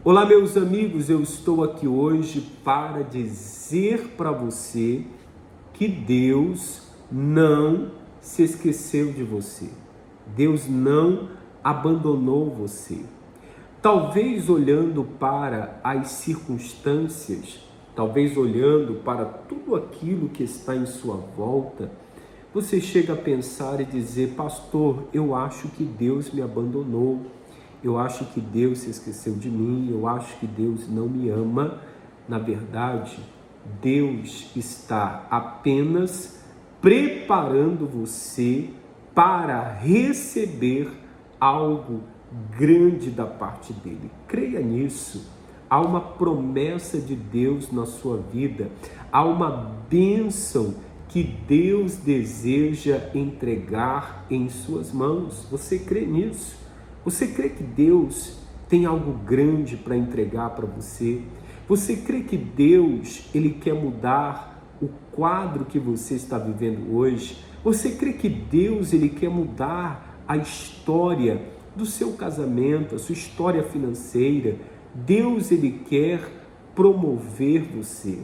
Olá, meus amigos, eu estou aqui hoje para dizer para você que Deus não se esqueceu de você. Deus não abandonou você. Talvez olhando para as circunstâncias, talvez olhando para tudo aquilo que está em sua volta, você chega a pensar e dizer: pastor, eu acho que Deus me abandonou. Eu acho que Deus se esqueceu de mim, eu acho que Deus não me ama. Na verdade, Deus está apenas preparando você para receber algo grande da parte dele. Creia nisso. Há uma promessa de Deus na sua vida, há uma bênção que Deus deseja entregar em suas mãos. Você crê nisso? Você crê que Deus tem algo grande para entregar para você? Você crê que Deus, Ele quer mudar o quadro que você está vivendo hoje? Você crê que Deus, Ele quer mudar a história do seu casamento, a sua história financeira? Deus, Ele quer promover você.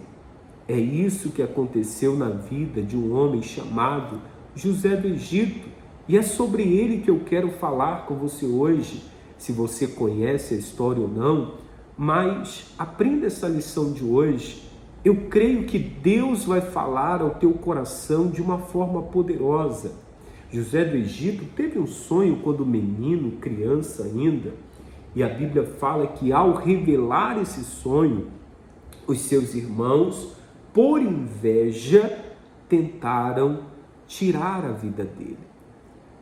É isso que aconteceu na vida de um homem chamado José do Egito. E é sobre ele que eu quero falar com você hoje, se você conhece a história ou não, mas aprenda essa lição de hoje. Eu creio que Deus vai falar ao teu coração de uma forma poderosa. José do Egito teve um sonho quando menino, criança ainda, e a Bíblia fala que ao revelar esse sonho, os seus irmãos, por inveja, tentaram tirar a vida dele.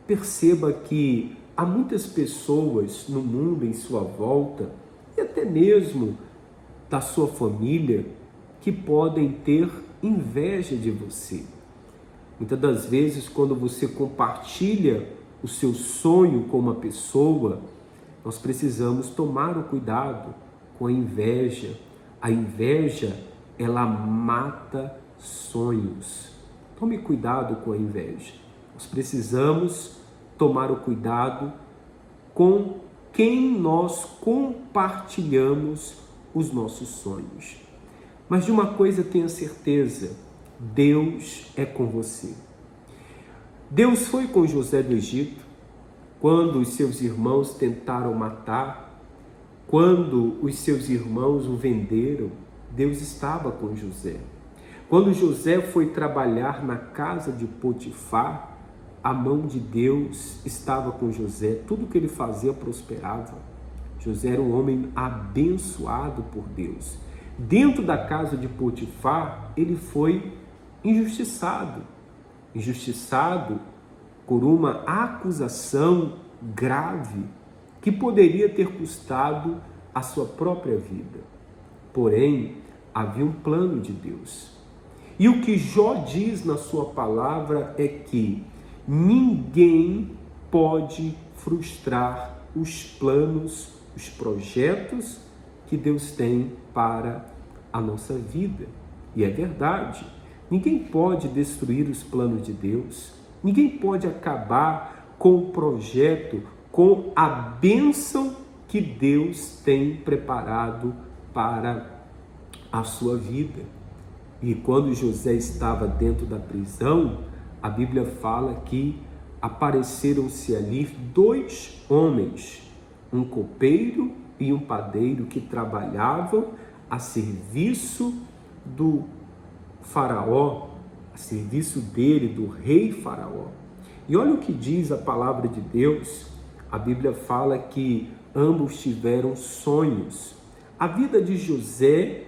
Perceba que há muitas pessoas no mundo em sua volta, e até mesmo da sua família, que podem ter inveja de você. Muitas das vezes, quando você compartilha o seu sonho com uma pessoa, nós precisamos tomar o cuidado com a inveja. A inveja, ela mata sonhos. Tome cuidado com a inveja. Nós precisamos tomar o cuidado com quem nós compartilhamos os nossos sonhos. Mas de uma coisa tenha certeza: Deus é com você. Deus foi com José do Egito quando os seus irmãos tentaram matar, quando os seus irmãos o venderam. Deus estava com José. Quando José foi trabalhar na casa de Potifar, a mão de Deus estava com José, tudo que ele fazia prosperava. José era um homem abençoado por Deus. Dentro da casa de Potifar, ele foi injustiçado por uma acusação grave que poderia ter custado a sua própria vida. Porém, havia um plano de Deus. E o que Jó diz na sua palavra é que ninguém pode frustrar os planos, os projetos que Deus tem para a nossa vida. E é verdade, ninguém pode destruir os planos de Deus, ninguém pode acabar com o projeto, com a bênção que Deus tem preparado para a sua vida. E quando José estava dentro da prisão, a Bíblia fala que apareceram-se ali dois homens, um copeiro e um padeiro, que trabalhavam a serviço do faraó, a serviço dele, do rei faraó. E olha o que diz a palavra de Deus. A Bíblia fala que ambos tiveram sonhos. A vida de José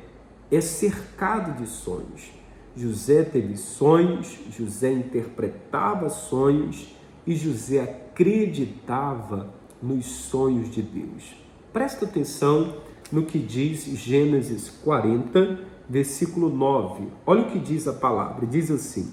é cercado de sonhos. José teve sonhos, José interpretava sonhos e José acreditava nos sonhos de Deus. Presta atenção no que diz Gênesis 40, versículo 9. Olha o que diz a palavra, diz assim: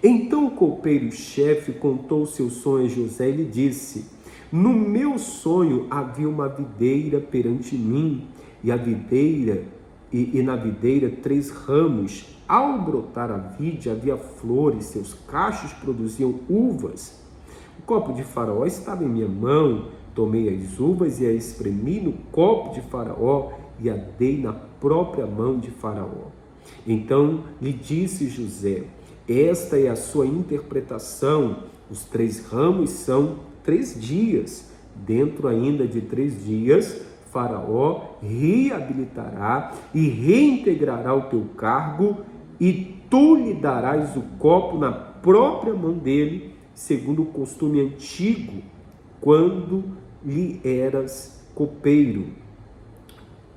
então o copeiro-chefe contou o seu sonho a José e lhe disse: no meu sonho havia uma videira perante mim, e na videira 3 ramos. Ao brotar a vide havia flores, seus cachos produziam uvas. O copo de Faraó estava em minha mão, tomei as uvas e a espremi no copo de Faraó e a dei na própria mão de Faraó. Então lhe disse José: esta é a sua interpretação. Os 3 ramos são 3 dias. Dentro ainda de 3 dias, Faraó reabilitará e reintegrará o teu cargo, e tu lhe darás o copo na própria mão dele, segundo o costume antigo, quando lhe eras copeiro.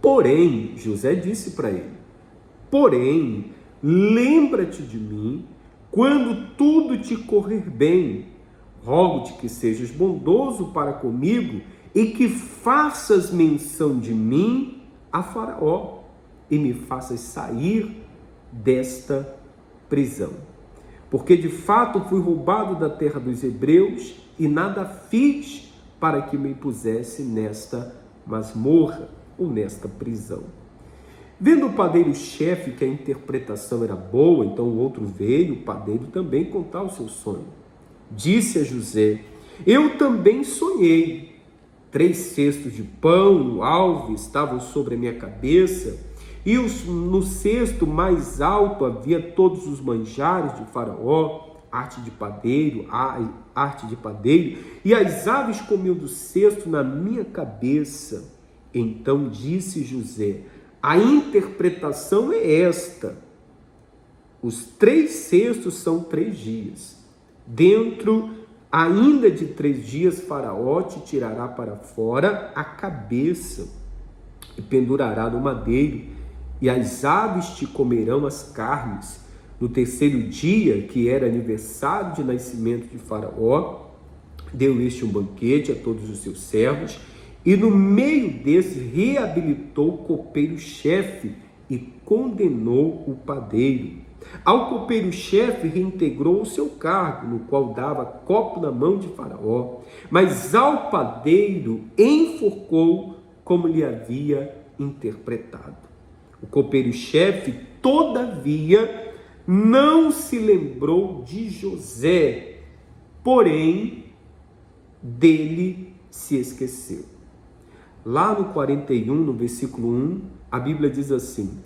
Porém, José disse para ele: porém, lembra-te de mim quando tudo te correr bem. Rogo-te que sejas bondoso para comigo e que faças menção de mim a Faraó e me faças sair desta prisão. Porque de fato fui roubado da terra dos hebreus e nada fiz para que me pusesse nesta masmorra ou nesta prisão. Vendo o padeiro-chefe que a interpretação era boa, então o outro veio, o padeiro, também contar o seu sonho. Disse a José: eu também sonhei. 3 cestos de pão no alvo estavam sobre a minha cabeça, e no cesto mais alto havia todos os manjares de Faraó, arte de padeiro, e as aves comiam do cesto na minha cabeça. Então disse José: a interpretação é esta: os 3 cestos são 3 dias. Dentro ainda de 3 dias, Faraó te tirará para fora a cabeça e pendurará no madeiro, e as aves te comerão as carnes. No 3º dia, que era aniversário de nascimento de Faraó, deu este um banquete a todos os seus servos, e no meio desse reabilitou o copeiro-chefe e condenou o padeiro. Ao copeiro-chefe reintegrou o seu cargo, no qual dava copo na mão de Faraó, mas ao padeiro enforcou como lhe havia interpretado. O copeiro-chefe, todavia, não se lembrou de José, porém dele se esqueceu. Lá no 41, no versículo 1, a Bíblia diz assim: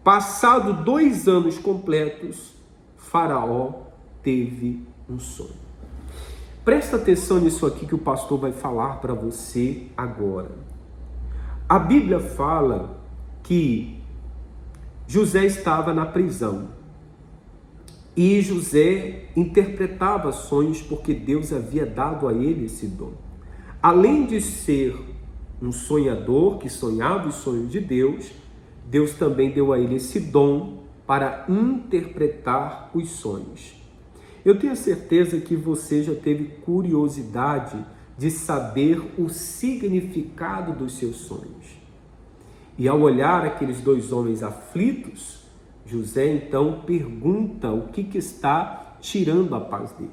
passado 2 anos completos, Faraó teve um sonho. Presta atenção nisso aqui que o pastor vai falar para você agora. A Bíblia fala que José estava na prisão e José interpretava sonhos porque Deus havia dado a ele esse dom. Além de ser um sonhador que sonhava os sonhos de Deus, Deus também deu a ele esse dom para interpretar os sonhos. Eu tenho certeza que você já teve curiosidade de saber o significado dos seus sonhos. E ao olhar aqueles 2 homens aflitos, José então pergunta o que está tirando a paz deles.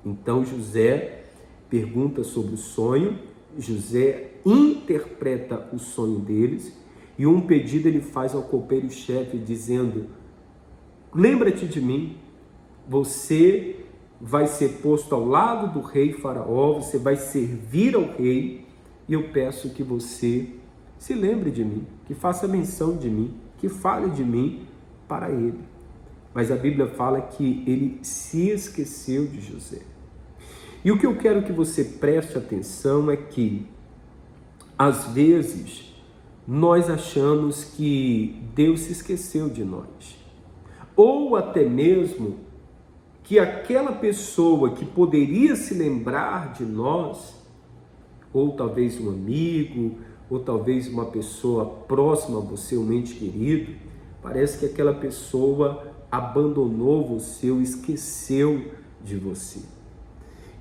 Então José pergunta sobre o sonho, José interpreta o sonho deles, e um pedido ele faz ao copeiro-chefe dizendo: lembra-te de mim, você vai ser posto ao lado do rei Faraó, você vai servir ao rei, e eu peço que você se lembre de mim, que faça menção de mim, que fale de mim para ele. Mas a Bíblia fala que ele se esqueceu de José. E o que eu quero que você preste atenção é que, às vezes, nós achamos que Deus se esqueceu de nós. Ou até mesmo que aquela pessoa que poderia se lembrar de nós, ou talvez um amigo, ou talvez uma pessoa próxima a você, um ente querido, parece que aquela pessoa abandonou você ou esqueceu de você.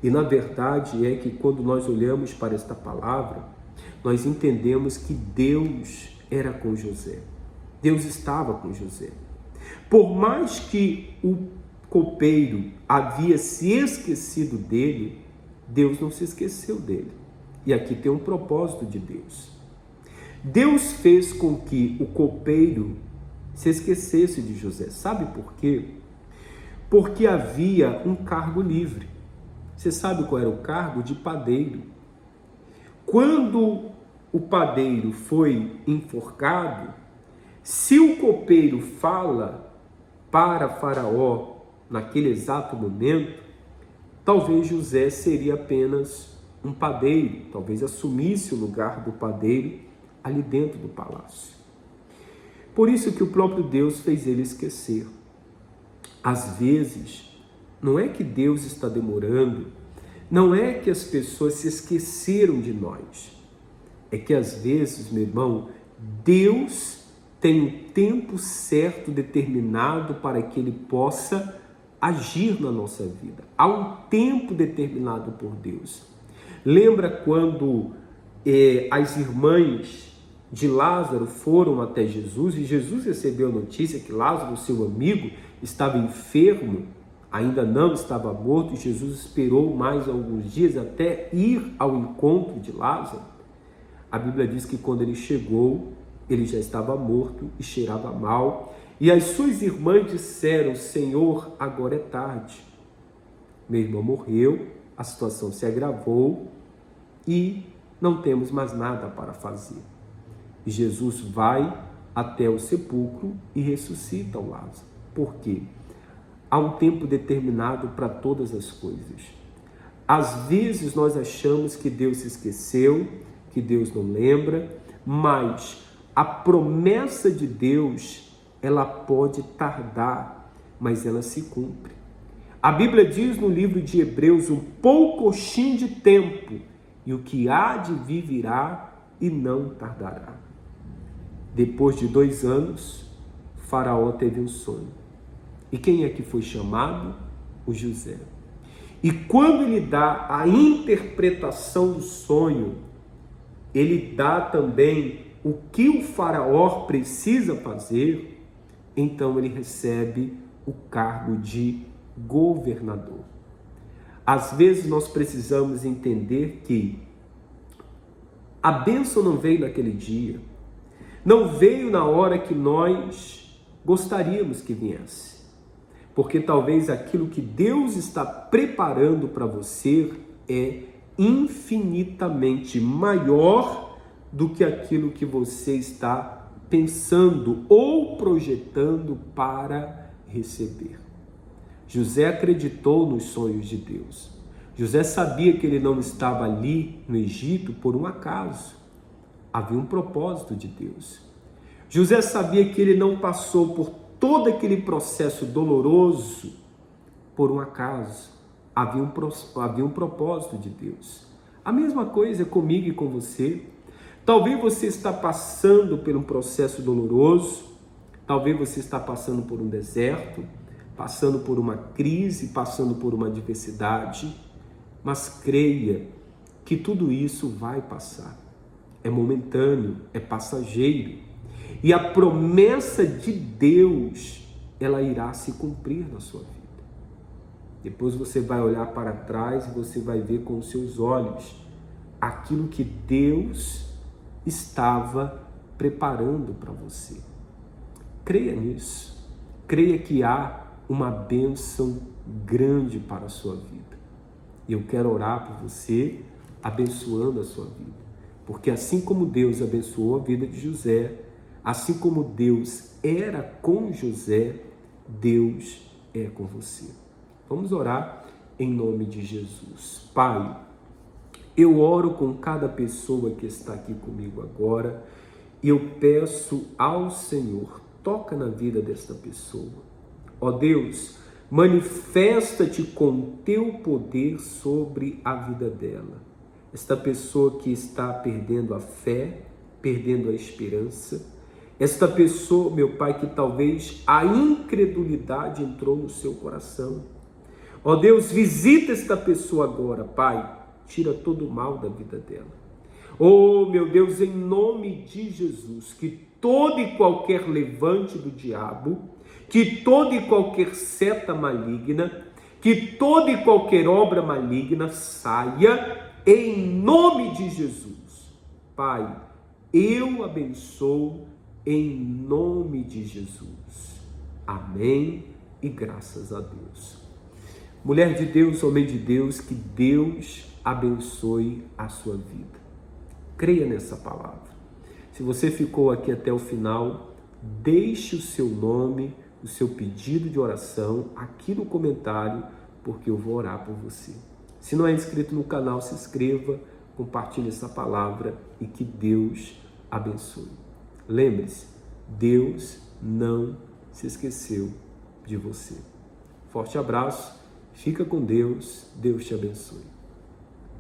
E na verdade é que quando nós olhamos para esta palavra, nós entendemos que Deus era com José. Deus estava com José. Por mais que o copeiro havia se esquecido dele, Deus não se esqueceu dele. E aqui tem um propósito de Deus. Deus fez com que o copeiro se esquecesse de José. Sabe por quê? Porque havia um cargo livre. Você sabe qual era o cargo? De padeiro. quando o padeiro foi enforcado, se o copeiro fala para Faraó naquele exato momento, talvez José seria apenas um padeiro, talvez assumisse o lugar do padeiro ali dentro do palácio. Por isso que o próprio Deus fez ele esquecer. Às vezes, não é que Deus está demorando, não é que as pessoas se esqueceram de nós, é que às vezes, meu irmão, Deus tem um tempo certo determinado para que Ele possa agir na nossa vida. Há um tempo determinado por Deus. Lembra quando as irmãs de Lázaro foram até Jesus e Jesus recebeu a notícia que Lázaro, seu amigo, estava enfermo, ainda não estava morto, e Jesus esperou mais alguns dias até ir ao encontro de Lázaro. A Bíblia diz que quando ele chegou, ele já estava morto e cheirava mal. E as suas irmãs disseram: Senhor, agora é tarde. Meu irmão morreu, a situação se agravou e não temos mais nada para fazer. E Jesus vai até o sepulcro e ressuscita o Lázaro. Por quê? Há um tempo determinado para todas as coisas. Às vezes nós achamos que Deus se esqueceu, que Deus não lembra, mas a promessa de Deus, ela pode tardar, mas ela se cumpre. A Bíblia diz no livro de Hebreus: um poucochinho de tempo, e o que há de vir virá e não tardará. Depois de 2 anos, Faraó teve um sonho. E quem é que foi chamado? O José. E quando ele dá a interpretação do sonho, ele dá também o que o Faraó precisa fazer, então ele recebe o cargo de governador. Às vezes nós precisamos entender que a bênção não veio naquele dia, não veio na hora que nós gostaríamos que viesse, porque talvez aquilo que Deus está preparando para você é infinitamente maior do que aquilo que você está pensando ou projetando para receber. José acreditou nos sonhos de Deus. José sabia que ele não estava ali no Egito por um acaso. Havia um propósito de Deus. José sabia que ele não passou por todo aquele processo doloroso por um acaso. Havia um propósito de Deus. A mesma coisa é comigo e com você. Talvez você está passando por um processo doloroso, talvez você está passando por um deserto, passando por uma crise, passando por uma adversidade, mas creia que tudo isso vai passar. É momentâneo, é passageiro. E a promessa de Deus, ela irá se cumprir na sua vida. Depois você vai olhar para trás e você vai ver com os seus olhos aquilo que Deus estava preparando para você. Creia nisso. Creia que há uma bênção grande para a sua vida. E eu quero orar por você, abençoando a sua vida. Porque assim como Deus abençoou a vida de José, assim como Deus era com José, Deus é com você. Vamos orar em nome de Jesus. Pai, eu oro com cada pessoa que está aqui comigo agora e eu peço ao Senhor, toca na vida desta pessoa. Ó Deus, manifesta-te com teu poder sobre a vida dela. Esta pessoa que está perdendo a fé, perdendo a esperança. Esta pessoa, meu Pai, que talvez a incredulidade entrou no seu coração. Ó Deus, visita esta pessoa agora, Pai. Tira todo o mal da vida dela. Oh, meu Deus, em nome de Jesus, que todo e qualquer levante do diabo, que toda e qualquer seta maligna, que toda e qualquer obra maligna saia em nome de Jesus. Pai, eu abençoo em nome de Jesus. Amém e graças a Deus. Mulher de Deus, homem de Deus, que Deus abençoe a sua vida. Creia nessa palavra. Se você ficou aqui até o final, deixe o seu nome, o seu pedido de oração aqui no comentário, porque eu vou orar por você. Se não é inscrito no canal, se inscreva, compartilhe essa palavra e que Deus abençoe. Lembre-se, Deus não se esqueceu de você. Forte abraço, fica com Deus, Deus te abençoe.